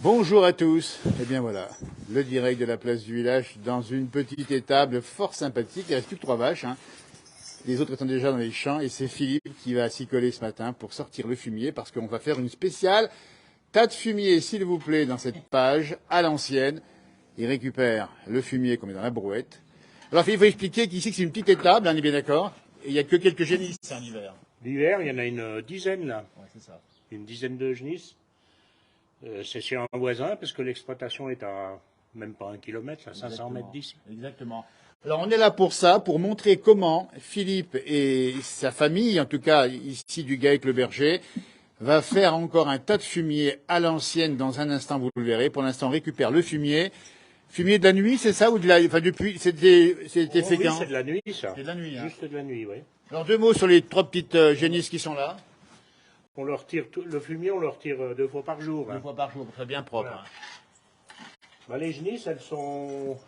Bonjour à tous. Et bien voilà, le direct de la place du village dans une petite étable fort sympathique. Il reste plus que 3 vaches. Les autres étant déjà dans les champs et c'est Philippe qui va s'y coller ce matin pour sortir le fumier parce qu'on va faire une spéciale tas de fumier, s'il vous plaît, dans cette page à l'ancienne. Il récupère le fumier qu'on met dans la brouette. Alors Philippe, il faut expliquer qu'ici c'est une petite étable, on est bien d'accord. Et il n'y a que quelques génisses en hiver. L'hiver, il y en a une dizaine là. Ouais, c'est ça. Une dizaine de génisses. C'est chez un voisin parce que l'exploitation est à même pas 1 kilomètre, à 500 mètres d'ici. Exactement. Alors on est là pour ça, pour montrer comment Philippe et sa famille, en tout cas ici du GAEC Le Berger, va faire encore un tas de fumier à l'ancienne dans un instant, vous le verrez. Pour l'instant, on récupère le fumier. Fumier de la nuit, c'est ça ou de la, enfin depuis, c'était fait Oui, quand? c'est de la nuit ça. C'est de la nuit. Juste de la nuit, oui. Alors 2 mots sur les 3 petites génisses qui sont là. On leur tire le fumier, on leur tire 2 fois par jour. 2 fois par jour, très bien propre. Voilà. Bah, les génisses, elles sont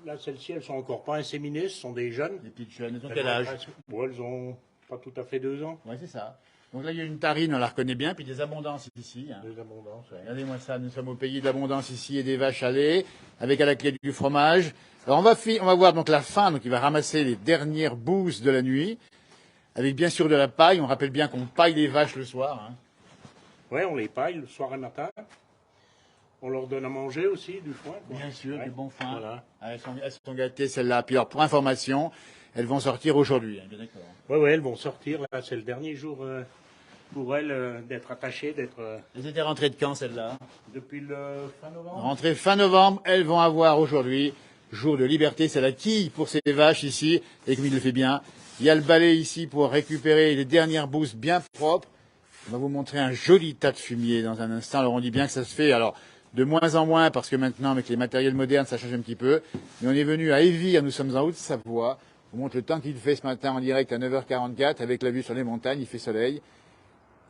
là, celles-ci, elles sont encore pas inséminées, ce sont des jeunes. Les petites jeunes, elles ont quel âge? Bon, elles ont pas tout à fait 2 ans. Oui, c'est ça. Donc là, il y a une tarine, on la reconnaît bien, puis des abondances ici. Des abondances. Ouais. Regardez-moi ça, nous sommes au pays de l'abondance ici et des vaches à lait, avec à la clé du fromage. Alors on va voir donc la fin, donc il va ramasser les dernières bouses de la nuit, avec bien sûr de la paille. On rappelle bien qu'on paille les vaches le soir. Ouais, on les paille le soir et matin. On leur donne à manger aussi, du foin. Quoi. Bien sûr, ouais. du bon foin. Voilà. Elles sont gâtées celles-là. Puis alors pour information, elles vont sortir aujourd'hui. Bien d'accord. Ouais, elles vont sortir. Là, c'est le dernier jour pour elles d'être attachées, d'être. Elles étaient rentrées de quand celles-là? Depuis le fin novembre. Rentrées fin novembre, elles vont avoir aujourd'hui jour de liberté. C'est la quille pour ces vaches ici, et comme il le fait bien. Il y a le balai ici pour récupérer les dernières bouses bien propres. On va vous montrer un joli tas de fumier dans un instant. Alors on dit bien que ça se fait alors de moins en moins parce que maintenant avec les matériels modernes ça change un petit peu. Mais on est venu à Évire, nous sommes en Haute-Savoie. Je vous montre le temps qu'il fait ce matin en direct à 9h44 avec la vue sur les montagnes. Il fait soleil.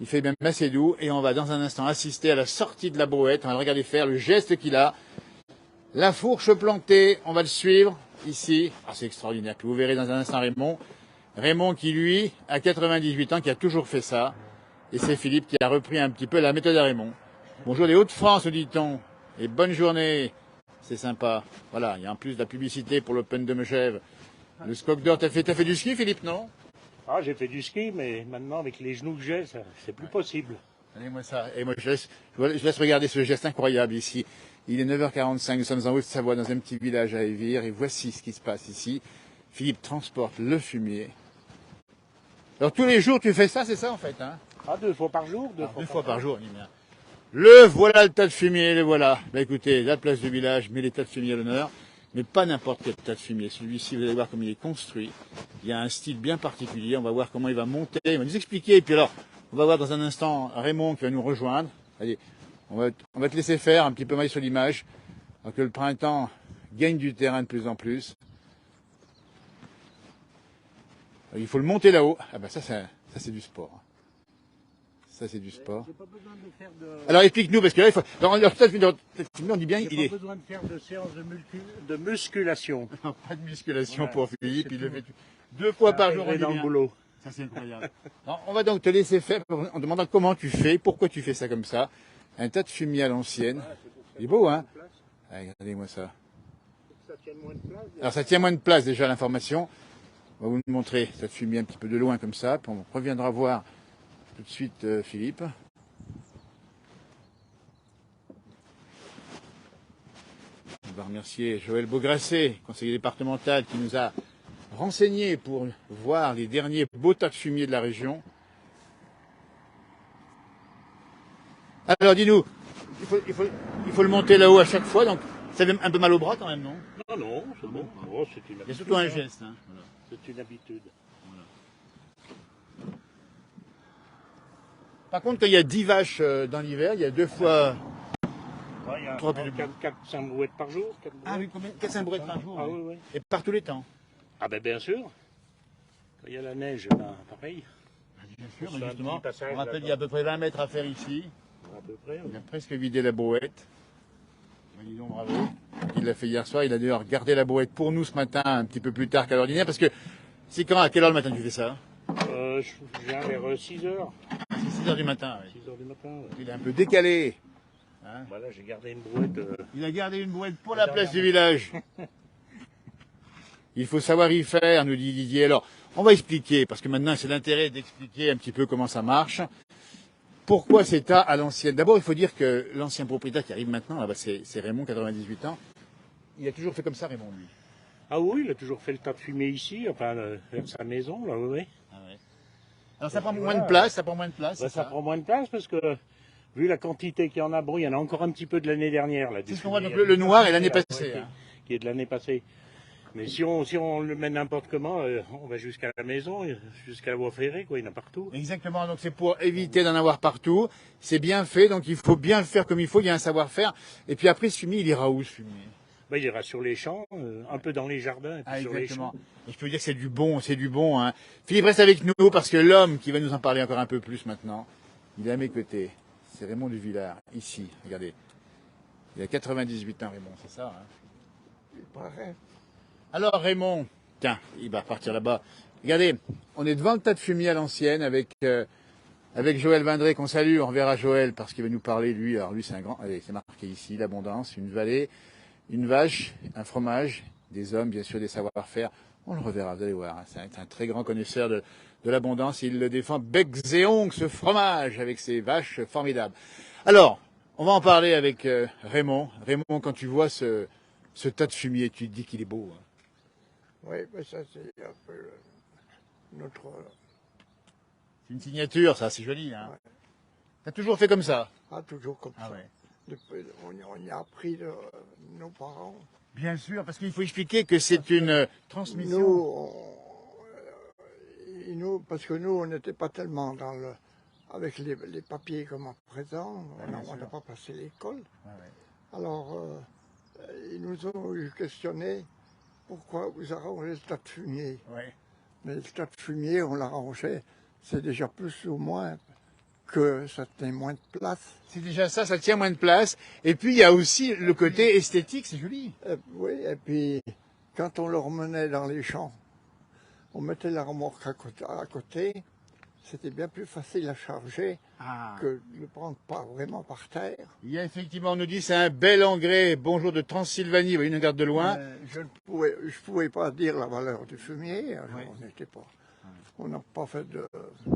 Il fait même assez doux et on va dans un instant assister à la sortie de la brouette. On va le regarder faire le geste qu'il a. La fourche plantée, on va le suivre ici. Ah, c'est extraordinaire. Puis vous verrez dans un instant Raymond. Raymond qui lui a 98 ans, qui a toujours fait ça. Et c'est Philippe qui a repris un petit peu la méthode à Raymond. Bonjour les Hauts-de-France, nous dit-on. Et bonne journée. C'est sympa. Voilà, il y a en plus de la publicité pour l'Open de Megève. Le Skock d'Or, t'as fait du ski, Philippe, non? Ah, j'ai fait du ski, mais maintenant avec les genoux que j'ai, c'est plus possible. Allez-moi ça. Et moi, je laisse regarder ce geste incroyable ici. Il est 9h45, nous sommes en Haute-Savoie, dans un petit village à Évire, et voici ce qui se passe ici. Philippe transporte le fumier. Alors tous les jours, tu fais ça, c'est ça en fait, hein? Ah, 2 fois par jour? 2 fois par jour, on dit bien. Le voilà le tas de fumier, le voilà. Bah écoutez, la place du village met les tas de fumier à l'honneur, mais pas n'importe quel tas de fumier. Celui-ci, vous allez voir comment il est construit. Il y a un style bien particulier, on va voir comment il va monter, il va nous expliquer, et puis alors, on va voir dans un instant Raymond qui va nous rejoindre. Allez, on va te laisser faire un petit peu mal sur l'image, alors que le printemps gagne du terrain de plus en plus. Alors, il faut le monter là-haut. Ah ben ça c'est du sport. Ça, c'est du sport. J'ai pas besoin de faire de... Alors, explique-nous, parce que là, il faut... on dit bien, il est... pas besoin de faire de séance de musculation. Non, pas de musculation voilà, pour Philippe, il le fait 2 fois par jour. Dans le boulot. Ça, c'est incroyable. Alors, on va donc te laisser faire en demandant comment tu fais, pourquoi tu fais ça comme ça. Un tas de fumier à l'ancienne. Il est beau, hein? Allez, regardez-moi ça. Ça tient moins de place. Alors, ça tient moins de place, déjà, l'information. On va vous montrer cette fumier un petit peu de loin, comme ça, puis on reviendra voir tout de suite Philippe. On va remercier Joël Beaugrasset, conseiller départemental, qui nous a renseigné pour voir les derniers beaux tas de fumier de la région. Alors dis-nous, il faut le monter là-haut à chaque fois, donc ça fait un peu mal au bras quand même, non? Non, c'est bon. Oh, c'est une habitude. Il y a surtout un geste. Hein. Voilà. C'est une habitude. Par contre, quand il y a 10 vaches dans l'hiver, il y a 2 fois... Ouais, il y a 4-5 brouettes par jour. Ah oui, combien? 4-5 brouettes par jour. Ah oui. oui, oui. Et par tous les temps? Ah ben bien sûr. Quand il y a la neige, ben, pareil. Bien sûr, mais justement, passage, on rappelle qu'il y a à peu près 20 mètres à faire ici. À peu près. Il a presque vidé la brouette. Ben, dis donc, bravo. Il l'a fait hier soir. Il a d'ailleurs gardé la brouette pour nous ce matin, un petit peu plus tard qu'à l'ordinaire, parce que c'est quand, à quelle heure le matin tu fais ça? Je viens vers 6 heures. C'est 6 heures du matin. Oui. 6 heures du matin. Ouais. Il est un peu décalé. Hein, Hein. Voilà, j'ai gardé une brouette. Il a gardé une brouette pour la place du village. Il faut savoir y faire, nous dit Didier. Alors, on va expliquer, parce que maintenant c'est l'intérêt d'expliquer un petit peu comment ça marche. Pourquoi c'est tas à l'ancienne? D'abord, il faut dire que l'ancien propriétaire qui arrive maintenant, là-bas, c'est Raymond, 98 ans. Il a toujours fait comme ça, Raymond, lui. Ah oui, il a toujours fait le tas de fumée ici, enfin, vers sa maison, là, oui. Ah ouais. Alors ça prend moins de place, ça prend moins de place. Bah, ça prend moins de place parce que, vu la quantité qu'il y en a, bon, il y en a encore un petit peu de l'année dernière, là. C'est ce qu'on voit, donc le noir est l'année passée. Ouais, Hein. qui est de l'année passée. Mais si on le met n'importe comment, on va jusqu'à la maison, jusqu'à la voie ferrée, quoi, il y en a partout. Exactement, donc c'est pour éviter d'en avoir partout. C'est bien fait, donc il faut bien le faire comme il faut, il y a un savoir-faire. Et puis après, ce fumier, il ira où, ce fumier? Bah, il ira sur les champs, un peu dans les jardins, et puis sur les champs. Et je peux vous dire que c'est du bon, hein. Philippe reste avec nous, parce que l'homme qui va nous en parler encore un peu plus maintenant, il est à mes côtés. C'est Raymond Duvillard, ici, regardez. Il a 98 ans, Raymond, c'est ça, hein? Il paraît. Alors Raymond, tiens, il va partir là-bas. Regardez, on est devant le tas de fumier à l'ancienne avec Joël Vindré qu'on salue. On verra Joël parce qu'il va nous parler, lui. Alors lui, c'est un grand... Allez, c'est marqué ici, l'abondance, une vallée, une vache, un fromage, des hommes, bien sûr, des savoir-faire. On le reverra, vous allez voir. Hein, c'est un très grand connaisseur de l'abondance. Il le défend bec et ongles, ce fromage, avec ses vaches formidables. Alors, on va en parler avec Raymond. Raymond, quand tu vois ce tas de fumier, tu te dis qu'il est beau. Hein. Oui, mais ça c'est un peu notre... C'est une signature, ça, c'est joli. Hein. Ouais. T'as toujours fait comme ça? Ah, toujours comme ça. Ouais. Depuis, on y a appris de nos parents. Bien sûr, parce qu'il faut expliquer que c'est une transmission. Nous, parce que nous, on n'était pas tellement avec les papiers comme à présent. On n'a pas passé l'école. Ouais. Alors, ils nous ont questionné pourquoi vous arrangez le tas de fumier. Ouais. Mais le tas de fumier, on l'arrangeait, c'est déjà plus ou moins que ça tenait moins de place. C'est déjà ça, ça tient moins de place. Et puis il y a aussi le côté esthétique, c'est joli. Oui, et puis quand on le remenait dans les champs, on mettait la remorque à côté, c'était bien plus facile à charger que de le prendre pas vraiment par terre. Il y a effectivement, on nous dit, c'est un bel engrais, bonjour de Transylvanie, vous voyez, une garde de loin. Je ne pouvais pas dire la valeur du fumier, on n'était pas. On n'a pas fait de...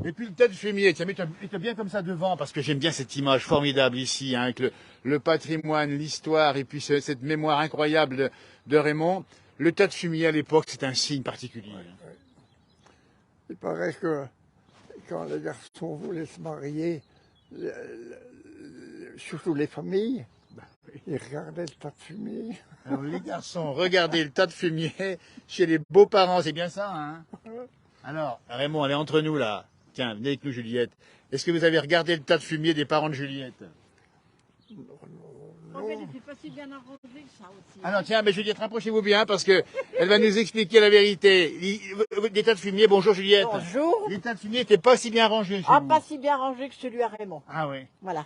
Et puis le tas de fumier, tiens, mets-toi bien comme ça devant, parce que j'aime bien cette image formidable ici, hein, avec le patrimoine, l'histoire, et puis cette mémoire incroyable de Raymond. Le tas de fumier à l'époque, c'est un signe particulier. Ouais. Il paraît que quand les garçons voulaient se marier, surtout les familles, ils regardaient le tas de fumier. Alors les garçons, regardez le tas de fumier chez les beaux-parents, c'est bien ça, hein? Alors, Raymond, elle est entre nous là. Tiens, venez avec nous, Juliette. Est-ce que vous avez regardé le tas de fumier des parents de Juliette? En fait, c'est pas si bien arrangé que ça aussi. Alors tiens, mais Juliette, rapprochez-vous bien parce que elle va nous expliquer la vérité. Les tas de fumier, bonjour Juliette. Bonjour. Les tas de fumier n'étaient pas si bien rangés chez Ah, vous. pas si bien rangé que celui à Raymond. Ah oui. Voilà.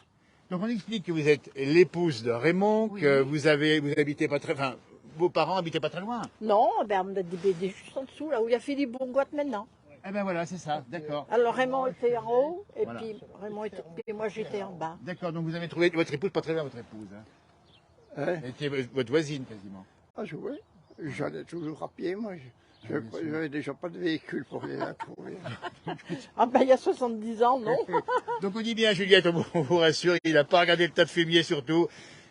Donc on explique que vous êtes l'épouse de Raymond, Oui. que vous habitez pas très, enfin, vos parents habitaient pas très loin. Non, ben, on a des BD juste en dessous, là où il y a Philippe Bourgotte maintenant. Eh ben voilà, c'est ça, d'accord. Alors Raymond était en haut, et Voilà. puis et moi j'étais en bas. D'accord, donc vous avez trouvé votre épouse pas très loin, votre épouse. Hein. Hein? Elle était votre voisine quasiment. Ah, oui. J'allais toujours à pied, moi. Je n'avais déjà pas de véhicule pour aller la trouver. Ah ben il y a 70 ans, non? Donc on dit bien, Juliette, on vous rassure, il n'a pas regardé le tas de fumier surtout.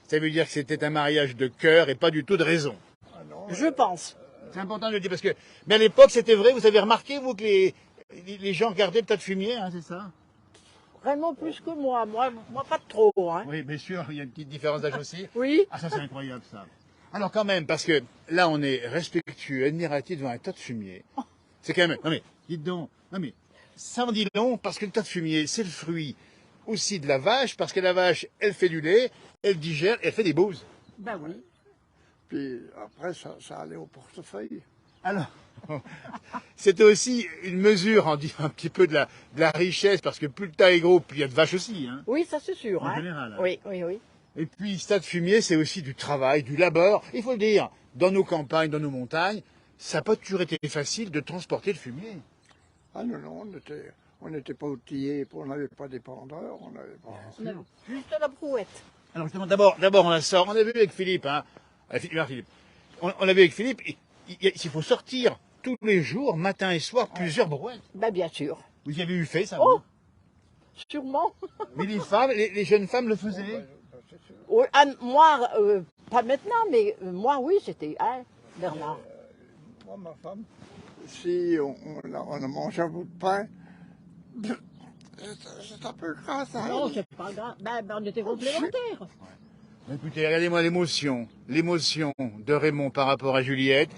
Ça veut dire que c'était un mariage de cœur et pas du tout de raison. Ah non, Je pense. C'est important de le dire parce que, mais à l'époque c'était vrai, vous avez remarqué vous que les gens regardaient le tas de fumier, hein, c'est ça? Raymond plus que moi, moi pas trop, hein. Oui, bien sûr, il y a une petite différence d'âge aussi. Oui. Ah ça c'est incroyable ça. Alors quand même, parce que là on est respectueux, admiratif devant un tas de fumier. C'est quand même, non mais, dites donc, non mais, ça en dit long parce que le tas de fumier c'est le fruit aussi de la vache, parce que la vache elle fait du lait, elle digère, elle fait des bouses. Ben oui. puis après, ça allait au portefeuille. Alors, c'était aussi une mesure un petit peu de la richesse, parce que plus le tas est gros, plus il y a de vaches aussi. Hein. Oui, ça c'est sûr. En hein. général, hein. Oui, oui, oui. Et puis, ce tas de fumier, c'est aussi du travail, du labeur. Il faut le dire, dans nos campagnes, dans nos montagnes, ça n'a pas toujours été facile de transporter le fumier. Ah non, non, on n'était pas outillés, on n'avait pas d'épandeur, on n'avait pas... On a juste la brouette. Alors justement, d'abord, on la sort. On a vu avec Philippe, hein. Philippe. On l'a vu avec Philippe. Il faut sortir tous les jours, matin et soir, plusieurs brouettes. Ben, bien sûr. Vous y avez eu fait, ça? Oh, vous sûrement. Mais les femmes, les jeunes femmes le faisaient. Oui, moi, pas maintenant, mais moi, oui, c'était, hein, Bernard. Moi, ma femme, si on a mangé un bout de pain, c'est un peu grâce à Non, elle. c'est pas grave. Ben, on était complémentaires. Écoutez, regardez-moi l'émotion de Raymond par rapport à Juliette.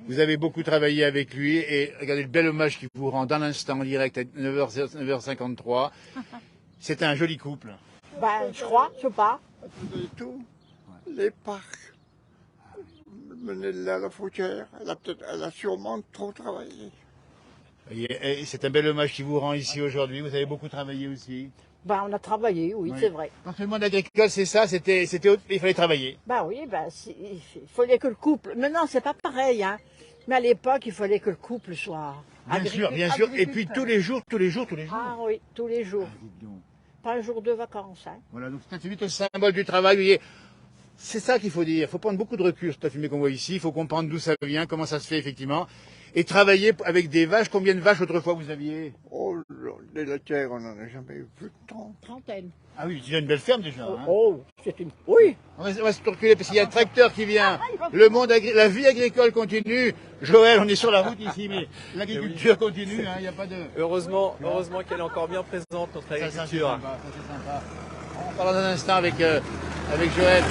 Vous avez beaucoup travaillé avec lui et regardez le bel hommage qu'il vous rend dans l'instant en direct à 9h53. C'est un joli couple. Ben, je crois, je sais pas. Et tout, les parcs, mener à la frontière, elle a sûrement trop travaillé. Et c'est un bel hommage qui vous rend ici aujourd'hui. Vous avez beaucoup travaillé aussi. Ben, on a travaillé, oui, Oui. c'est vrai. Parce que le monde agricole, c'est ça, il fallait travailler. Ben oui, ben, il fallait que le couple. Maintenant, c'est pas pareil, hein. Mais à l'époque, il fallait que le couple soit. Bien sûr. Et puis tous les jours. Ah oui, tous les jours. Ah, dites donc. Pas un jour de vacances, hein. Voilà, donc c'est vite le symbole du travail. Vous voyez, c'est ça qu'il faut dire. Il faut prendre beaucoup de recul sur la fumée qu'on voit ici. Il faut comprendre d'où ça vient, comment ça se fait effectivement. Et travailler avec des vaches. Combien de vaches autrefois vous aviez? Oh, les laitières, on n'en a jamais eu plus de temps. Trentaine. Ah oui, tu as une belle ferme déjà. Hein. Oh, c'est une. Oui. On va se reculer parce qu'il y a un tracteur qui vient. Le monde la vie agricole continue. Joël, on est sur la route ici, mais l'agriculture continue. Il n'y a pas de. Heureusement qu'elle est encore bien présente, notre Ça, c'est agriculture. sympa, ça, c'est sympa. On parle dans un instant avec Joël.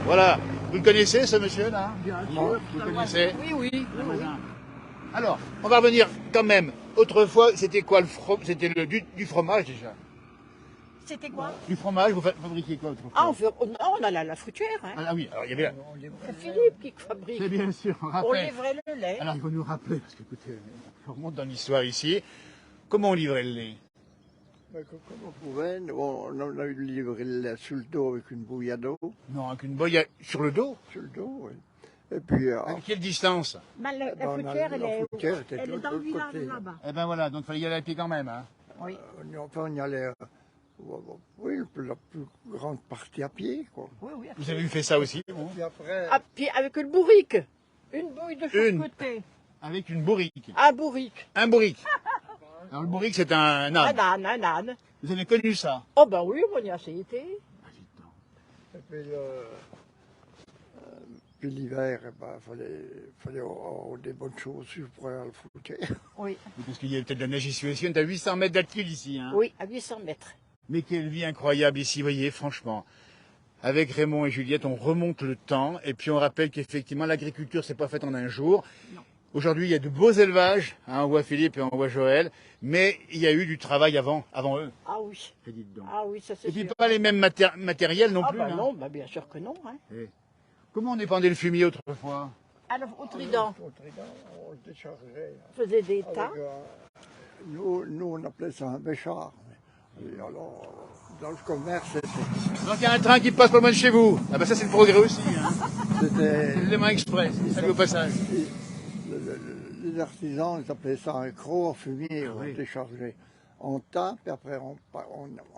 Voilà. Vous le connaissez, ce monsieur-là? Vous le connaissez? Oui, oui. Un voisin. Alors, on va revenir quand même. Autrefois, c'était quoi le fromage? C'était du fromage déjà. C'était quoi? Du fromage, vous fabriquiez quoi autrefois? Ah, on a la fruitière, hein. Ah oui, alors il y avait. C'est Philippe qui fabrique. C'est bien sûr, on On rappelle. livrait le lait. Alors il faut nous rappeler, parce que écoutez, on remonte dans l'histoire ici. Comment on livrait le lait? Comme on pouvait, on a eu livré le lait sur le dos avec une bouille à d'eau, Non, avec une boye sur le dos. sur le dos, oui. Et puis, Avec quelle distance? Ben, la on a- fruitière, la fruitière était elle de est dans le l'autre village côté. là-bas. Eh ben voilà, donc il fallait y aller à pied quand même. Hein. Oui. on y allait, oui, la plus grande partie à pied, quoi. Oui, oui. Vous avez fait ça aussi, vous? Puis après, Ah, puis avec une bourrique. Une bouille de chaque Une. côté. Avec une bourrique. Un bourrique. Un bourrique. Alors le bourrique, c'est un âne. Un âne. Vous avez connu ça? Oh ben oui, on y a assez été. et puis, puis l'hiver, fallait avoir des bonnes chaussures pour aller à la frontière. Oui. Parce qu'il y a peut-être de la neige ici aussi. On est à 800 mètres d'altitude ici. Hein. Oui, à 800 mètres. Mais quelle vie incroyable ici, vous voyez, franchement. Avec Raymond et Juliette, on remonte le temps et puis on rappelle qu'effectivement l'agriculture c'est pas faite en un jour. Aujourd'hui, il y a de beaux élevages, hein, on voit Philippe et on voit Joël, mais il y a eu du travail avant eux. Ah oui. Que dites donc. Ah oui, ça c'est Et puis sûr. pas les mêmes matériels non Ah plus. ben hein. non, ben bien sûr que non. Hein. Eh. Comment on épandait le fumier autrefois? Alors, au Trident, Au Trident, on le déchargeait. on faisait des tas. Avec, nous, on appelait ça un béchard. Et alors, dans le commerce, Donc il y a un train qui passe pas loin de chez vous. Ah ben ça c'est le progrès aussi. Hein. c'était. C'est le Léman Express. Salut au passage. Les artisans, ils appelaient ça un croc à fumier, on oui. déchargeait en tas, puis après on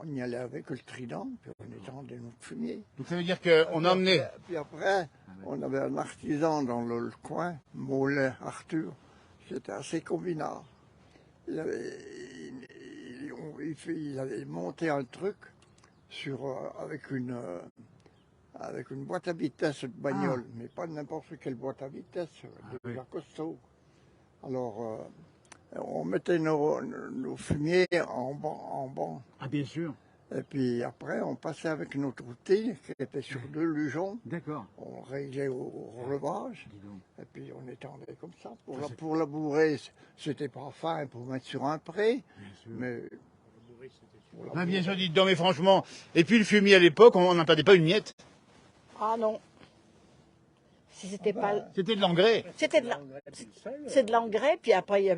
y allait avec le trident, puis on étendait notre fumier. Donc ça veut dire qu'on emmenait. Puis après, on avait un artisan dans le coin, Mollet Arthur, qui était assez combinard. Il avait monté un truc avec une boîte à vitesse de bagnole, mais pas n'importe quelle boîte à vitesse, déjà costaud. Alors, on mettait nos fumiers en banc. Ah bien sûr. Et puis après, on passait avec notre outil qui était sur 2 lugeons. D'accord. On réglait au relevage. Dis donc. Et puis on étendait comme ça. Pour labourer, c'était pas fin pour mettre sur un pré. Mais pour Ah, labourer, bien sûr, dites donc, mais franchement. Et puis le fumier à l'époque, on n'en perdait pas une miette. Ah non. Si c'était pas. C'était de l'engrais. C'était c'est de l'engrais, puis après, il y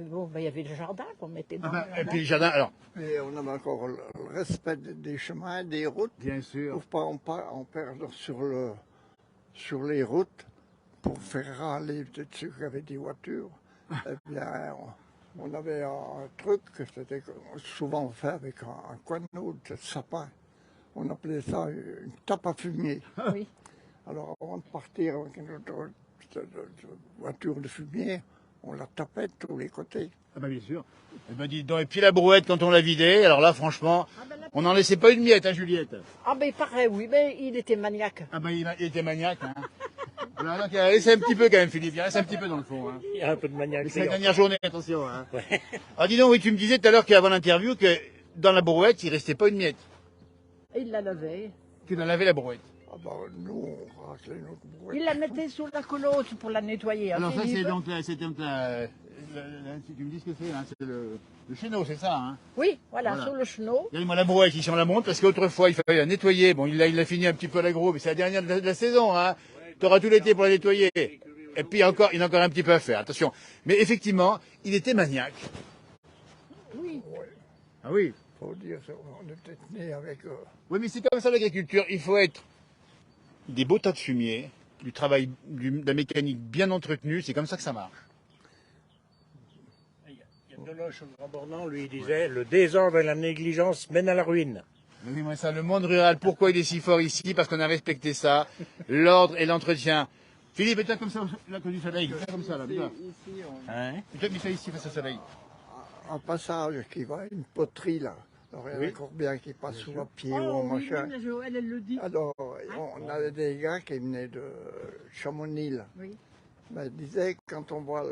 avait le jardin qu'on mettait dans. Et puis le jardin, alors. Et on avait encore le respect des chemins, des routes. Bien sûr. Pour pas en perdre sur les routes, pour faire râler peut-être ceux qui avaient des voitures. Et bien, on avait un truc que c'était souvent fait avec un coineau de sapin. on appelait ça une tape à fumier. Oui. Alors avant de partir avec notre voiture de fumier, on la tapait de tous les côtés. Ah bah bien sûr. Eh ben dis donc, et puis la brouette quand on l'a vidée, alors là franchement, on n'en laissait pas une miette, hein Juliette. Ah ben il paraît, oui, mais il était maniaque. Ah bah il était maniaque, hein. Alors, donc, il reste un petit peu quand même Philippe, il reste un petit peu dans le fond. Hein. Il y a un peu de maniaque. C'est la dernière journée, attention. Hein. Ouais. Alors dis donc, oui, tu me disais tout à l'heure qu'avant l'interview que dans la brouette, il restait pas une miette. Et il la lavait. Tu l'as lavé la brouette. Ah bah nous, on raclait notre brouette. Il la mettait sous la colotte pour la nettoyer. hein, Alors ça Philippe. c'est donc, tu me dis ce que c'est, hein, c'est le chéneau, c'est ça hein. Oui, voilà, Voilà. sur le chenot. Regardez-moi la brouette ici on la monte parce qu'autrefois il fallait la nettoyer. Bon il l'a fini un petit peu à l'agro, mais c'est la dernière de la saison. Hein. Tu auras tout l'été pour la nettoyer. Et puis encore, il y en a encore un petit peu à faire, attention. Mais effectivement, il était maniaque. Oui. Ah oui. Faut dire, on était nés avec... Oui mais c'est comme ça l'agriculture, il faut être des beaux tas de fumier, du travail, de la mécanique bien entretenue, c'est comme ça que ça marche. Il y a Deloche au Grand Bornand, lui, il disait le désordre et la négligence mènent à la ruine. Oui, moi, ça, le monde rural, pourquoi il est si fort ici? Parce qu'on a respecté ça, l'ordre et l'entretien. Philippe, mets-toi comme ça, là, comme du soleil, mets-toi comme ça, là, mets-toi. Ici, Hein? Mets-toi ici, face au soleil. un passage qui va, une poterie là. Alors il y en a encore bien qui passent sous le pied ou Oh, au oui, machin. oui, Joël, elle le dit. Alors, on avait des gars qui venaient de Chamonix, là. Oui. Ben, ils disaient, quand on voit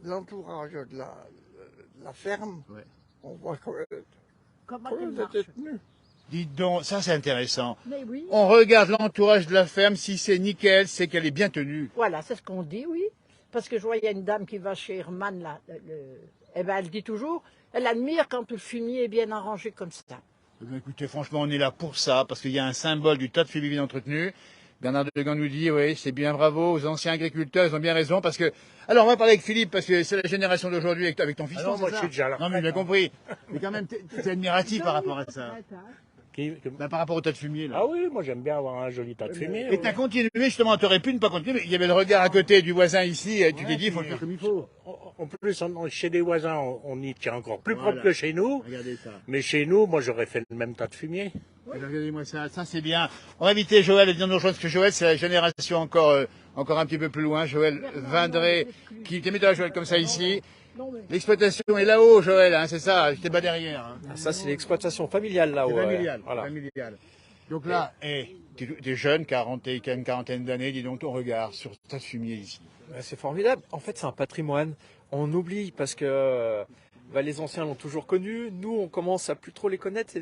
l'entourage de la ferme, Ouais. on voit Comment qu'ils elle marche. étaient tenus. Dites donc, ça c'est intéressant. Mais oui. On regarde l'entourage de la ferme, si c'est nickel, c'est qu'elle est bien tenue. Voilà, c'est ce qu'on dit, oui. Parce que je vois, il y a une dame qui va chez Herman, là. Eh ben, elle dit toujours, elle admire quand le fumier est bien arrangé comme ça. Eh bien, écoutez, franchement, on est là pour ça, parce qu'il y a un symbole du tas de fumier bien entretenu. Bernard Degan nous dit, oui, c'est bien, bravo aux anciens agriculteurs, ils ont bien raison, parce que... Alors, on va parler avec Philippe, parce que c'est la génération d'aujourd'hui avec ton fils. Ah non, moi, je suis déjà là. Non, mais j'ai compris. Mais quand même, t'es admiratif par rapport à ça. Qui- Ben, par rapport au tas de fumier, là. Ah oui, moi j'aime bien avoir un joli tas de fumier. Et t'as continué, justement, t'aurais pu ne pas continuer, mais il y avait le regard à côté du voisin ici, et tu t'es dit, il faut le faire comme il faut. En plus, chez des voisins, on y tient encore plus Voilà. propre que chez nous. Regardez ça. Mais chez nous, moi j'aurais fait le même tas de fumier. Regardez-moi ça, ça c'est bien. On va inviter Joël à venir nous rejoindre, parce que Joël, c'est la génération encore un petit peu plus loin. Joël Vindré, qui t'es mis à Joël comme ça ici. Non, mais... L'exploitation est là-haut, Joël, hein, c'est ça, j'étais pas derrière. Hein. Ah, ça, c'est l'exploitation familiale là-haut. C'est familial, Voilà. familial. Donc là, t'es jeune, une quarantaine d'années, dis donc ton regard sur ce tas de fumier ici. C'est formidable. En fait, c'est un patrimoine. On oublie parce que les anciens l'ont toujours connu. Nous, on commence à plus trop les connaître,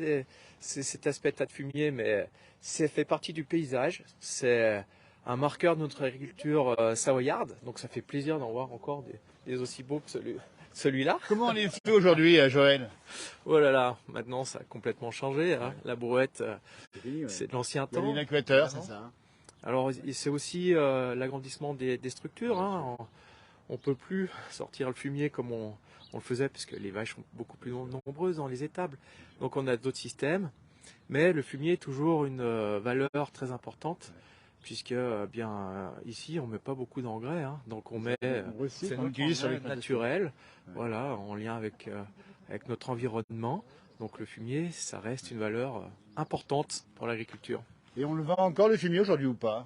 cet aspect tas de fumier, mais ça fait partie du paysage. C'est un marqueur de notre agriculture savoyarde. Donc ça fait plaisir d'en voir encore des aussi beaux que celui-là. Comment on les fait aujourd'hui, Joël? Oh là là, maintenant ça a complètement changé. Hein. La brouette, c'est de l'ancien temps. L'équateur, c'est ça. Alors c'est aussi l'agrandissement des structures. Hein. On peut plus sortir le fumier comme on le faisait parce que les vaches sont beaucoup plus nombreuses dans les étables. Donc on a d'autres systèmes. Mais le fumier est toujours une valeur très importante puisque ici on met pas beaucoup d'engrais. Hein. Donc on met c'est notre engrais naturel, voilà, en lien avec notre environnement. Donc le fumier, ça reste une valeur importante pour l'agriculture. Et on le vend encore le fumier aujourd'hui ou pas?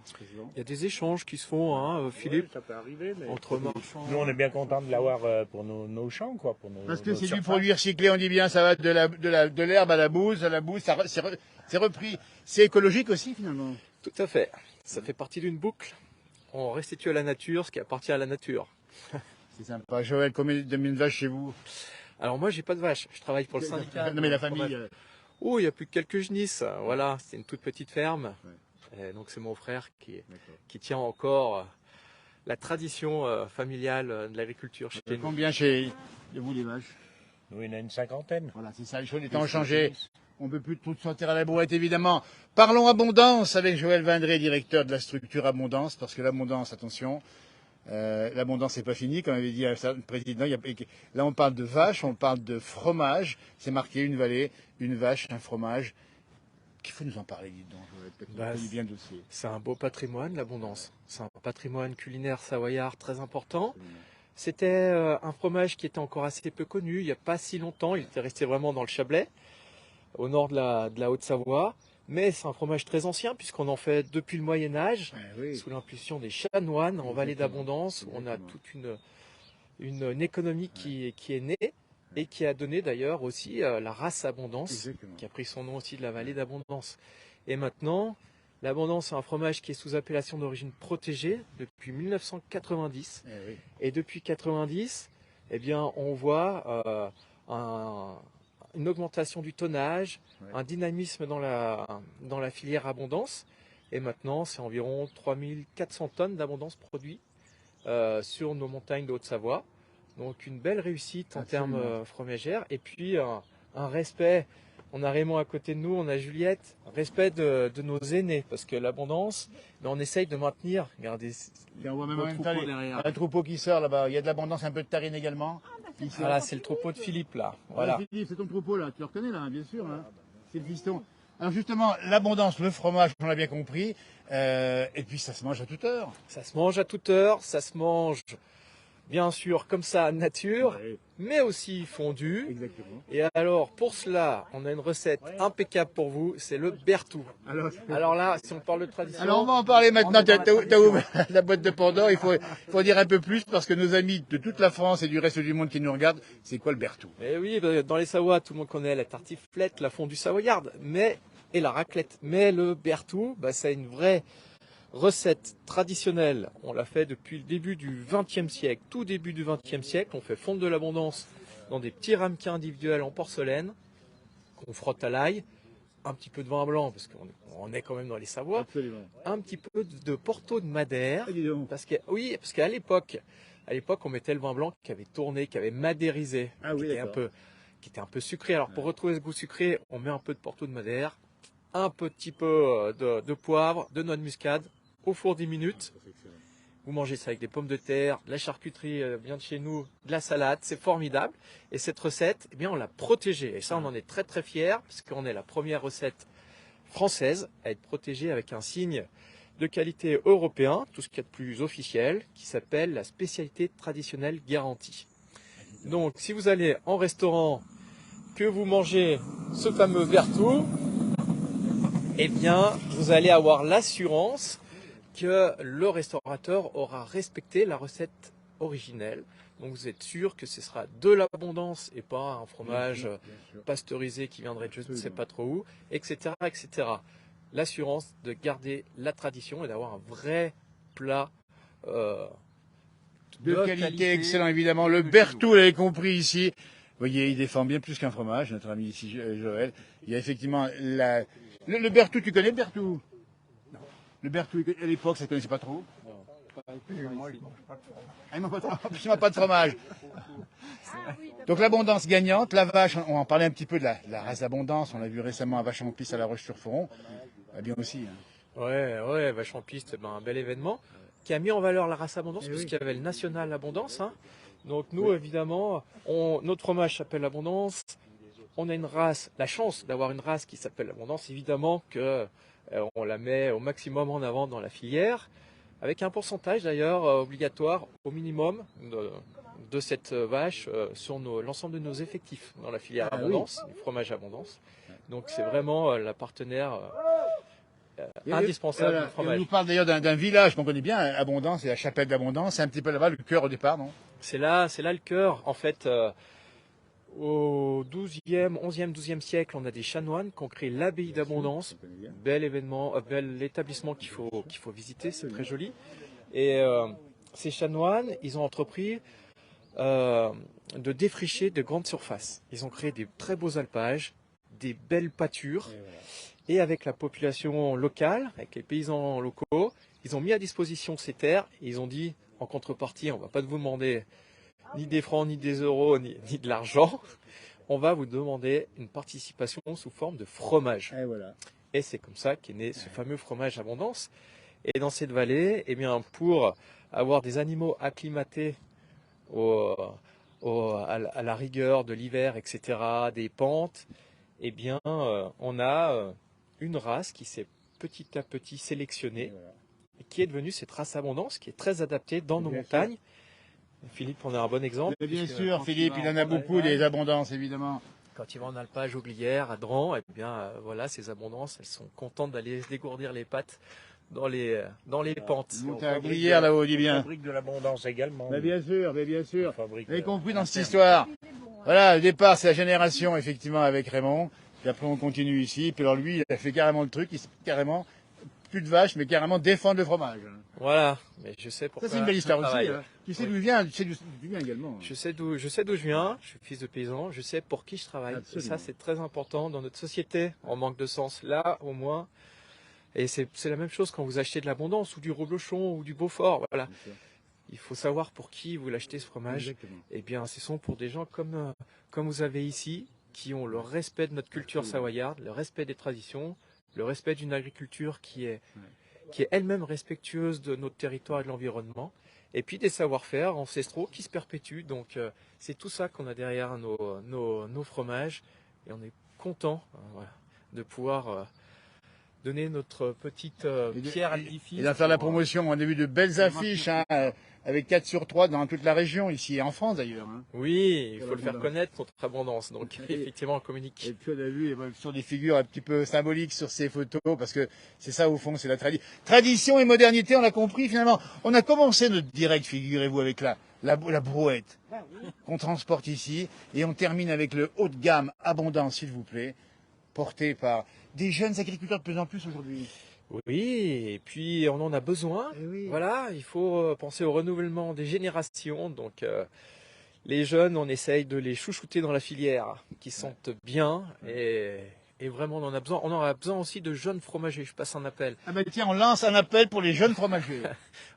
Il y a des échanges qui se font, hein, Philippe, Oui, ça peut arriver, mais entre marchands. nous on est bien content de l'avoir pour nos champs, quoi. Pour nos, Parce que notre c'est du surface. produit recyclé, on dit bien, ça va de l'herbe à la bouse, c'est repris. C'est écologique aussi finalement. Tout à fait. Ça fait partie d'une boucle. On restitue à la nature ce qui appartient à la nature. C'est sympa. Joël, combien de vaches chez vous? Alors moi, j'ai pas de vache. Je travaille pour le syndicat. Non mais la famille. Oh, il y a plus que quelques genisses. Voilà, c'est une toute petite ferme. Et donc c'est mon frère qui tient encore la tradition familiale de l'agriculture chez nous. Combien chez vous les vaches? Nous, il y en a une cinquantaine. Voilà, c'est ça, les choses étant changées. On ne peut plus tout sortir à la brouette, évidemment. Parlons abondance avec Joël Vindré, directeur de la structure Abondance, parce que l'abondance, attention, l'abondance n'est pas fini, comme avait dit un certain président. Là, on parle de vaches, on parle de fromage. C'est marqué une vallée, une vache, un fromage. Qu'il faut nous en parler, dites donc, Joël. Peut-être qu'on connaît bien le dossier. C'est un beau patrimoine, l'abondance. C'est un patrimoine culinaire savoyard très important. C'était un fromage qui était encore assez peu connu. Il n'y a pas si longtemps, il était resté vraiment dans le Chablais, au nord de la Haute-Savoie. Mais c'est un fromage très ancien puisqu'on en fait depuis le Moyen-Âge, Oui. sous l'impulsion des chanoines en vallée d'Abondance, où on a toute une économie qui est née et qui a donné d'ailleurs aussi la race Abondance, Exactement. qui a pris son nom aussi de la vallée d'Abondance. Et maintenant, l'Abondance, c'est un fromage qui est sous appellation d'origine protégée depuis 1990. Oui. Et depuis 90, eh bien, on voit une augmentation du tonnage, un dynamisme dans la filière Abondance. Et maintenant, c'est environ 3400 tonnes d'Abondance produits sur nos montagnes de Haute-Savoie. Donc une belle réussite en Absolument. termes fromagères. Et puis un respect. On a Raymond à côté de nous, on a Juliette. Respect de nos aînés, parce que l'Abondance, on essaye de maintenir. Regardez, Et on voit même beau en même temps troupeau derrière. un troupeau qui sort là-bas. Il y a de l'abondance, un peu de tarine également. Ici. Voilà, c'est le troupeau de Philippe là. Voilà. Philippe, c'est ton troupeau là. Tu le reconnais là, bien sûr. Hein. C'est le fiston. Alors justement, l'abondance, le fromage, on l'a bien compris. Et puis ça se mange à toute heure. Ça se mange à toute heure, ça se mange bien sûr comme ça nature, Oui. mais aussi fondu. Exactement. Et alors pour cela, on a une recette impeccable pour vous, c'est le Berthoud. Alors là, si on parle de tradition... Alors on va en parler maintenant. Tu as ouvert la boîte de Pandore. Il faut dire un peu plus parce que nos amis de toute la France et du reste du monde qui nous regardent, c'est quoi le Berthoud? Eh oui, dans les Savoies, tout le monde connaît la tartiflette, la fondue savoyarde, et la raclette. Mais le Berthoud, c'est une vraie recette traditionnelle. On l'a fait depuis le début du XXe siècle, tout début du XXe siècle. On fait fondre de l'abondance dans des petits ramequins individuels en porcelaine qu'on frotte à l'ail, un petit peu de vin blanc parce qu'on est quand même dans les Savoies, Absolument. un petit peu de Porto de Madère. Ah, dis donc. Parce qu'à l'époque, on mettait le vin blanc qui avait tourné, qui avait madérisé, Ah oui, qui était un peu sucré. Alors pour retrouver ce goût sucré, on met un peu de Porto de Madère, un petit peu de poivre, de noix de muscade, au four 10 minutes. Vous mangez ça avec des pommes de terre, de la charcuterie bien de chez nous, de la salade, c'est formidable. Et cette recette, eh bien, on l'a protégée. Et ça, on en est très très fiers, parce qu'on est la première recette française à être protégée avec un signe de qualité européen, tout ce qu'il y a de plus officiel, qui s'appelle la spécialité traditionnelle garantie. Donc, si vous allez en restaurant, que vous mangez ce fameux Berthoud, eh bien, vous allez avoir l'assurance que le restaurateur aura respecté la recette originelle. Donc vous êtes sûr que ce sera de l'abondance et pas un fromage pasteurisé qui viendrait de je ne sais pas trop où, etc. etc. L'assurance de garder la tradition et d'avoir un vrai plat de qualité, excellent évidemment. Le Berthoud, vous l'avez compris ici. Vous voyez, il défend bien plus qu'un fromage, notre ami ici Joël. Il y a effectivement le Berthoud, tu connais le Berthoud? Le Berthoud, à l'époque, ça ne connaissait pas trop. Moi, je mange pas de fromage. Ah, il ne mange pas de fromage. Donc l'abondance gagnante, la vache, on en parlait un petit peu de la race d'abondance, on l'a vu récemment à Vache en Piste à La Roche-sur-Foron, va bien aussi. Hein. Ouais, Vache en Piste, un bel événement qui a mis en valeur la race abondance, puisqu'il y avait le national abondance. Hein. Donc nous, évidemment, notre fromage s'appelle abondance. On a une race, la chance d'avoir une race qui s'appelle abondance, évidemment que on la met au maximum en avant dans la filière, avec un pourcentage d'ailleurs obligatoire au minimum de cette vache sur l'ensemble de nos effectifs dans la filière abondance, du fromage abondance. Donc c'est vraiment la partenaire indispensable du On fromage. nous parle d'ailleurs d'un village qu'on connaît bien, Abondance, c'est la chapelle d'Abondance, c'est un petit peu là-bas le cœur au départ, non? C'est là le cœur. En fait, au 12e, 11e, 12e siècle, on a des chanoines qui ont créé l'abbaye d'Abondance. Bel événement, bel établissement qu'il faut visiter, c'est très joli. Et ces chanoines, ils ont entrepris de défricher de grandes surfaces. Ils ont créé des très beaux alpages, des belles pâtures. Et avec la population locale, avec les paysans locaux, ils ont mis à disposition ces terres. Et ils ont dit, en contrepartie, on ne va pas vous demander ni des francs, ni des euros, ni de l'argent. On va vous demander une participation sous forme de fromage. Et voilà. Et c'est comme ça qu'est né ce fameux fromage abondance. Et dans cette vallée, eh bien, pour avoir des animaux acclimatés à la rigueur de l'hiver, etc., des pentes, eh bien, on a une race qui s'est petit à petit sélectionnée et qui est devenue cette race abondance qui est très adaptée dans nos montagnes. Philippe en est un bon exemple. Bien sûr, Philippe, il en a beaucoup des abondances, évidemment. Quand ils vont en alpage au Glières, à Dran, eh bien, voilà, ces abondances, elles sont contentes d'aller se dégourdir les pattes dans les pentes. Monter à Glières là-haut, dit On bien. fabrique de l'abondance également. Mais bien sûr, mais bien sûr. On fabrique, Vous avez compris à dans cette terme. histoire. Voilà, au départ, c'est la génération, effectivement, avec Raymond. Puis après, on continue ici. Puis alors, lui, il a fait carrément le truc. Il s'est carrément, plus de vaches, mais carrément défendre le fromage. Voilà, mais je sais pourquoi. Ça, c'est une belle histoire je aussi. travaille. Hein. Tu sais d'où il vient, tu sais d'où il vient également. Je sais d'où je viens, je suis fils de paysan, je sais pour qui je travaille. Absolument. Et ça, c'est très important dans notre société, en manque de sens. Là, au moins, et c'est la même chose quand vous achetez de l'abondance, ou du reblochon, ou du Beaufort, voilà. Bien sûr. Il faut savoir pour qui vous l'achetez ce fromage. Exactement. Eh bien, ce sont pour des gens comme vous avez ici, qui ont le respect de notre culture savoyarde, le respect des traditions, le respect d'une agriculture qui est elle-même respectueuse de notre territoire et de l'environnement, et puis des savoir-faire ancestraux qui se perpétuent. Donc, c'est tout ça qu'on a derrière nos fromages, et on est content voilà, de pouvoir donner notre petite pierre à l'édifice. Et d'en faire la promotion. On a vu de belles affiches, hein, avec 4 sur 3 dans toute la région, ici et en France d'ailleurs. Hein. Oui, il faut le faire connaître, notre abondance. Donc, effectivement, on communique. Et puis on a vu sur des figures un petit peu symboliques sur ces photos, parce que c'est ça au fond, c'est la tradition et modernité, on l'a compris finalement. On a commencé notre direct, figurez-vous, avec la brouette qu'on transporte ici, et on termine avec le haut de gamme, abondance s'il vous plaît, porté par des jeunes agriculteurs de plus en plus aujourd'hui. Oui, et puis on en a besoin. Eh oui. Voilà, il faut penser au renouvellement des générations. Donc les jeunes, on essaye de les chouchouter dans la filière, qui sentent bien, et vraiment on en a besoin. On en a besoin aussi de jeunes fromagers, je passe un appel. Ah ben tiens, on lance un appel pour les jeunes fromagers.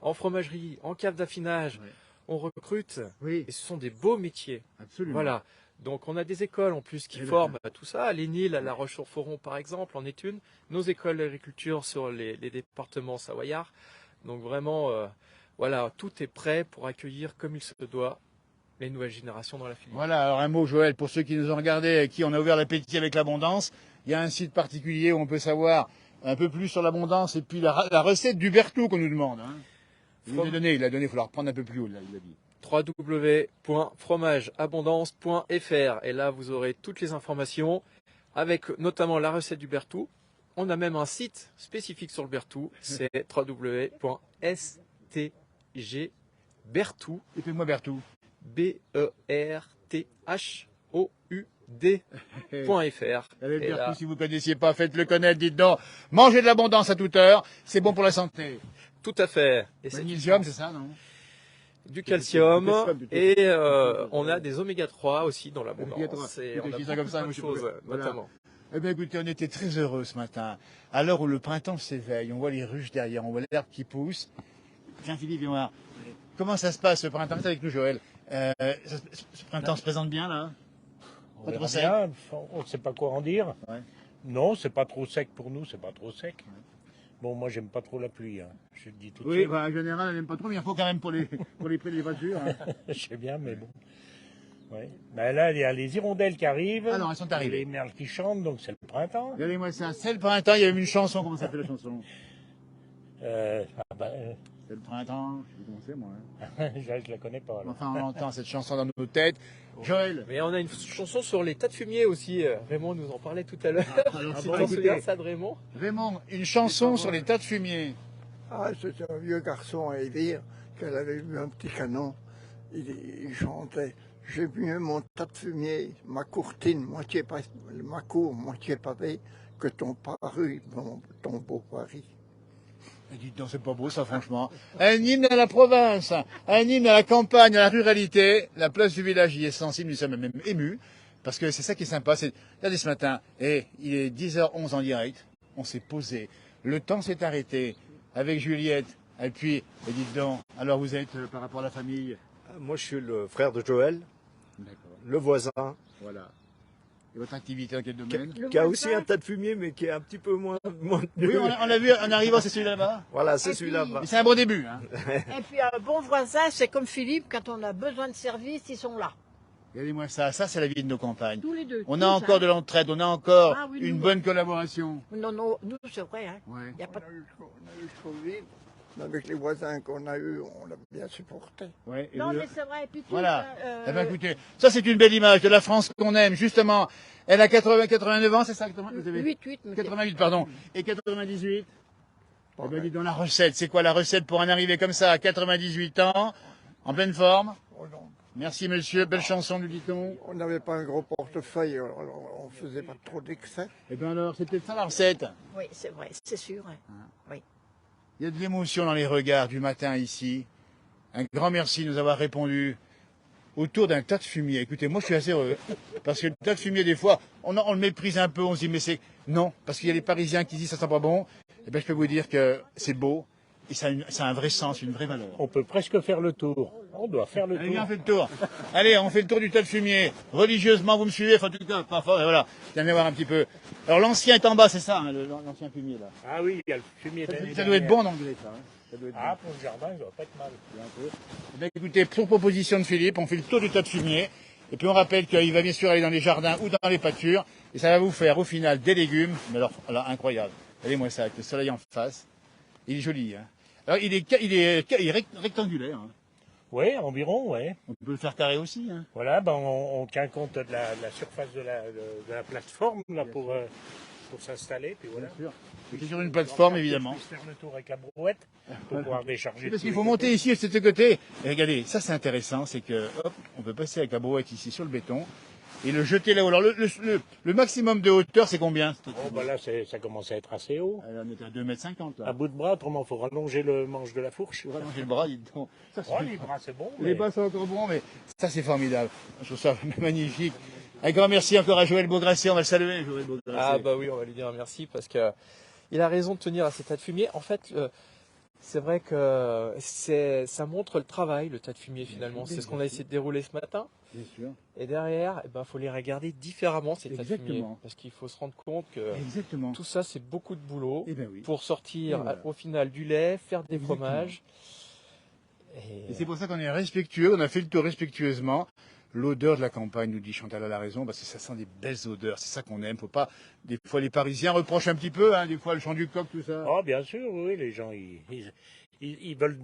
En fromagerie, en cave d'affinage, Ouais. on recrute, Oui, et ce sont des beaux métiers. absolument. Voilà. Donc on a des écoles en plus qui Eh ben. forment à tout ça. L'ENIL à La Roche-sur-Foron par exemple en est une. Nos écoles d'agriculture sur les départements savoyards. Donc vraiment, voilà, tout est prêt pour accueillir comme il se doit les nouvelles générations dans la filière. Voilà, alors un mot Joël, pour ceux qui nous ont regardés, à qui on a ouvert l'appétit avec l'abondance, il y a un site particulier où on peut savoir un peu plus sur l'abondance et puis la recette du Berthoud qu'on nous demande. Hein. Il l'a donné, il faut la reprendre un peu plus haut, là, il a dit. www.fromageabondance.fr et là vous aurez toutes les informations avec notamment la recette du Berthoud. On a même un site spécifique sur le Berthoud, c'est www.stgberthoud, Et fais-moi Berthoud. BERTHOUD.fr. Avec Et Berthoud, là, si vous ne connaissiez pas, faites-le connaître, dites donc. Mangez de l'abondance à toute heure, c'est bon pour la santé. tout à fait. Et c'est Magnésium, c'est ça, non? du calcium Du calcium, plutôt. et on a des oméga 3 aussi dans Oméga 3. l'abondance. Et on a Je dis ça beaucoup comme ça, de moi, je choses, peux- voilà. notamment. Eh bien, écoutez, on était très heureux ce matin. À l'heure où le printemps s'éveille, on voit les ruches derrière, on voit l'herbe qui pousse. Tiens, Philippe, viens voir. Comment ça se passe ce printemps? Reste avec nous, Joël. Ce printemps se présente bien, là? On Pas verra trop sec. bien, on ne sait pas quoi en dire. Ouais. Non, c'est pas trop sec pour nous, c'est pas trop sec. Bon, moi, j'aime pas trop la pluie. Hein. Je le dis tout de Oui, suite. bah, en général, elle n'aime pas trop, mais il faut quand même pour les prix des voitures. Hein. Je sais bien, mais bon. Ouais. Ben là, il y a les hirondelles qui arrivent. Alors, elles sont arrivées. Les merles qui chantent, donc c'est le printemps. Regardez-moi ça, c'est le printemps, il y avait une chanson, comment ça s'appelle la chanson? C'est le printemps, je sais plus comment c'est, moi. Hein. je la connais pas. Alors. Enfin, on entend cette chanson dans nos têtes. Joël, Mais on a une chanson sur les tas de fumier aussi. Raymond nous en parlait tout à l'heure. alors, Tu si t'en t'en souviens souviens, ça de Raymond? Raymond, une chanson sur les tas de fumier. Ah, c'était un vieux garçon à Évire, qu'elle avait vu un petit canon. Il chantait « J'ai mieux mon tas de fumier, ma courtine, ma cour, moitié pavée, que ton Paris, ton beau Paris. » Et dites donc, c'est pas beau ça, franchement. Un hymne à la province, un hymne à la campagne, à la ruralité. La place du village y est sensible, nous sommes même émus. Parce que c'est ça qui est sympa. Regardez ce matin, et il est 10h11 en direct. On s'est posé. Le temps s'est arrêté avec Juliette. Et puis, et dites donc, alors vous êtes par rapport à la famille? Moi, je suis le frère de Joël, D'accord. le voisin, Voilà. Et votre activité dans quel domaine? qui a aussi un tas de fumier, mais qui est un petit peu moins. Oui, on l'a vu en arrivant, c'est celui là-bas. Voilà, c'est Et celui-là. puis- Mais c'est un bon début. Hein. Et puis un bon voisin, c'est comme Philippe, quand on a besoin de service, ils sont là. Regardez-moi ça, ça c'est la vie de nos campagnes. Tous les deux. On tous, a encore hein. de l'entraide, on a encore Ah oui, une nous, bonne collaboration. Non, non, nous, c'est vrai. Hein. Ouais. Y a pas de... On a eu le Covid, Avec les voisins qu'on a eus, on l'a bien supporté. Ouais, et Non, vous- mais c'est vrai. Et puis tu, Voilà. Eh ben, écoutez, ça c'est une belle image de la France qu'on aime, justement. Elle a 89 ans, c'est ça? Vous avez 8, monsieur. 88, pardon. Et 98? Eh ben, dis donc la recette. C'est quoi la recette pour en arriver comme ça à 98 ans, en pleine forme? Oh non. Merci monsieur, belle chanson, nous dit-on. On n'avait pas un gros portefeuille, alors on faisait pas trop d'excès. Eh bien alors, c'est peut-être ça la recette. Oui, c'est vrai, c'est sûr. Hein. Oui. Il y a de l'émotion dans les regards du matin ici. Un grand merci de nous avoir répondu autour d'un tas de fumier. Écoutez, moi je suis assez heureux. Parce que le tas de fumier, des fois, on le méprise un peu, on se dit mais c'est... Non, parce qu'il y a les Parisiens qui disent ça sent pas bon. Eh bien je peux vous dire que c'est beau. Et ça a un vrai sens, une vraie valeur. On peut presque faire le tour. On doit faire le Allez, tour. viens, on fait le tour. Allez, on fait le tour du tas de fumier. Religieusement, vous me suivez, enfin, en tout cas, pas fort, et voilà. Viens voir un petit peu. Alors, l'ancien est en bas, c'est ça, hein, l'ancien fumier, là. Ah oui, il y a le fumier Ça, d'année ça doit être dernière. bon en anglais, ça. Hein. Ça doit être Ah, pour le jardin, ça doit pas être mal. bon. Un peu. Eh bien, écoutez, sur proposition de Philippe, on fait le tour du tas de fumier. Et puis, on rappelle qu'il va bien sûr aller dans les jardins ou dans les pâtures. Et ça va vous faire, au final, des légumes. Mais alors, là, incroyable. Regardez-moi ça, avec le soleil en face. Il est joli, hein. Alors, il est rectangulaire. Hein. Oui, environ, oui. On peut le faire carré aussi, hein. Voilà, ben on tient compte de la surface de la plateforme là, pour s'installer. Puis voilà. Bien sûr. C'est sur une plateforme, évidemment. On puisse faire le tour avec la brouette pour pouvoir décharger. Parce de qu'il tous faut les monter côtés. ici et de ce côté. Et regardez, ça c'est intéressant, c'est que hop, on peut passer avec la brouette ici sur le béton et le jeter là-haut. Alors le maximum de hauteur, c'est combien? Oh, ben là, ça commence à être assez haut. On est à 2,50 m là. À bout de bras, autrement, il faut rallonger le manche de la fourche. Vraiment, j'ai le bras, dites donc. Ça, c'est- Oh, les bras, c'est bon. Les mais- bras sont encore bons, mais ça c'est formidable. Je trouve ça magnifique. Un grand merci encore à Joël Beaugrasset, on va le saluer, Joël Beaugrasset. Ah bah oui, on va lui dire merci parce que il a raison de tenir à ces tas de fumier. En fait, c'est vrai que ça montre le travail, le tas de fumier finalement. C'est ce qu'on a essayé de dérouler ce matin. Bien sûr. Et derrière, faut les regarder différemment ces tas de fumier. Exactement. Parce qu'il faut se rendre compte que Exactement. tout ça, c'est beaucoup de boulot Eh ben oui. pour sortir Et voilà. au final du lait, faire des Exactement. fromages. Et c'est pour ça qu'on est respectueux, on a fait le tour respectueusement. L'odeur de la campagne, nous dit Chantal, a la raison, parce que ça sent des belles odeurs, c'est ça qu'on aime. Faut pas, des fois les Parisiens reprochent un petit peu, hein, des fois le chant du coq, tout ça. Oh, bien sûr, oui, les gens, ils veulent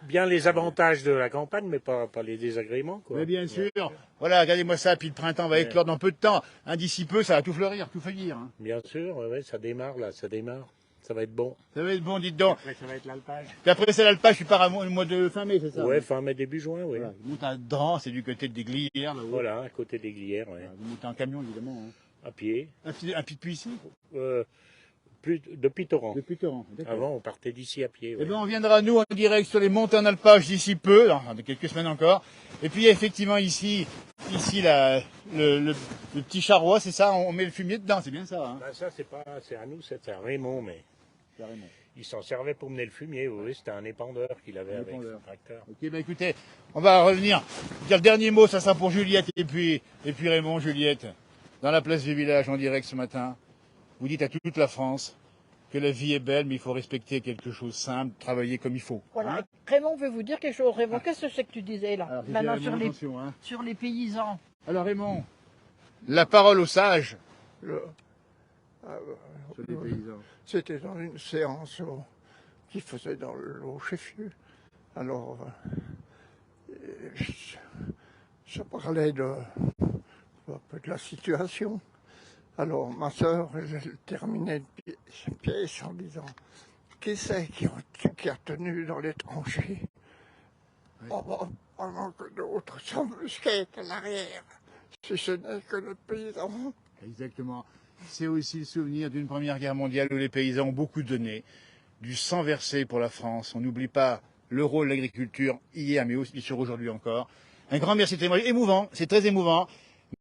bien les avantages de la campagne, mais pas les désagréments, quoi. Mais bien sûr. Voilà, regardez-moi ça, puis le printemps va éclore dans peu de temps. Hein, d'ici peu, ça va tout fleurir, tout feuillir. Hein. Bien sûr, ouais, ça démarre, là, ça démarre. Ça va être bon. Ça va être bon, dites donc. Après, ça va être l'alpage. Puis après, c'est l'alpage, tu pars au mois de fin mai, c'est ça? Ouais, fin mai, début juin, oui. Voilà. Vous montez à Dran, c'est du côté des Glières, là-haut. Voilà, à côté des Glières, ouais. Voilà, vous montez en camion, évidemment. Hein. À pied. Un petit depuis ici? Depuis Torrent. Depuis Torrent, d'accord. Avant, on partait d'ici à pied. Eh Ouais. bien, on viendra, nous, en direct sur les montées en alpage d'ici peu, dans quelques semaines encore. Et puis, effectivement, ici le petit charroi, c'est ça, on met le fumier dedans, c'est bien ça. Hein. Ben, ça, c'est à nous, c'est à Raymond, mais Carrément. il s'en servait pour mener le fumier, oui, c'était un épandeur qu'il avait avec épandeur. son tracteur. Ok, bah écoutez, on va revenir. Dire le dernier mot, ça sera pour Juliette et puis Raymond, Juliette, dans la place du village en direct ce matin. Vous dites à toute la France que la vie est belle, mais il faut respecter quelque chose de simple, travailler comme il faut. Voilà. Hein. Raymond veut vous dire quelque chose. Raymond, qu'est-ce que c'est que tu disais là? Alors, Maintenant c'était sur les, attention, hein. sur les paysans. Alors Raymond, la parole aux sages Le- sur les paysans. C'était dans une séance qui faisait dans le chef-lieu. Alors, ça parlait un peu de la situation. Alors, ma sœur, elle terminait sa pièce en disant « Qui c'est qui a tenu dans les tranchées pendant que d'autres s'embusquaient à l'arrière, si ce n'est que notre paysan. » Exactement. C'est aussi le souvenir d'une première guerre mondiale où les paysans ont beaucoup donné, du sang versé pour la France. On n'oublie pas le rôle de l'agriculture hier, mais aussi sur aujourd'hui encore. Un grand merci, c'est émouvant, c'est très émouvant.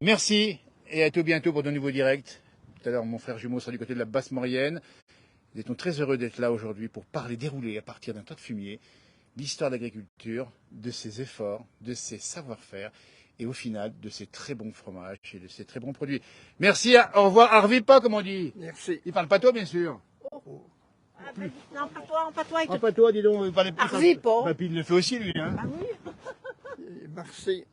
Merci et à tout bientôt pour de nouveaux directs. Tout à l'heure, mon frère jumeau sera du côté de la Basse-Maurienne. Nous étions très heureux d'être là aujourd'hui pour parler, dérouler à partir d'un tas de fumier l'histoire de l'agriculture, de ses efforts, de ses savoir-faire et au final de ses très bons fromages et de ses très bons produits. Merci, au revoir, Arvi pas comme on dit. Merci. Il parle pas toi bien sûr. Ah, ben, non, pas toi. Il te... Pas toi, dis donc, il parlait plus. Arvi pas. Papy, il le fait aussi lui. Hein. Ah oui. Et merci.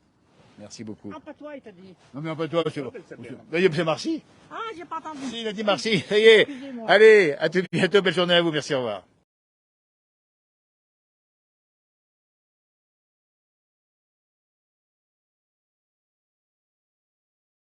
Merci beaucoup. Non, pas toi, il t'a dit. Non mais pas toi, c'est merci. Ah, j'ai pas entendu. Si, il a dit merci, ça y est. Excusez-moi. Allez, à tout bientôt, belle journée à vous, merci, au revoir.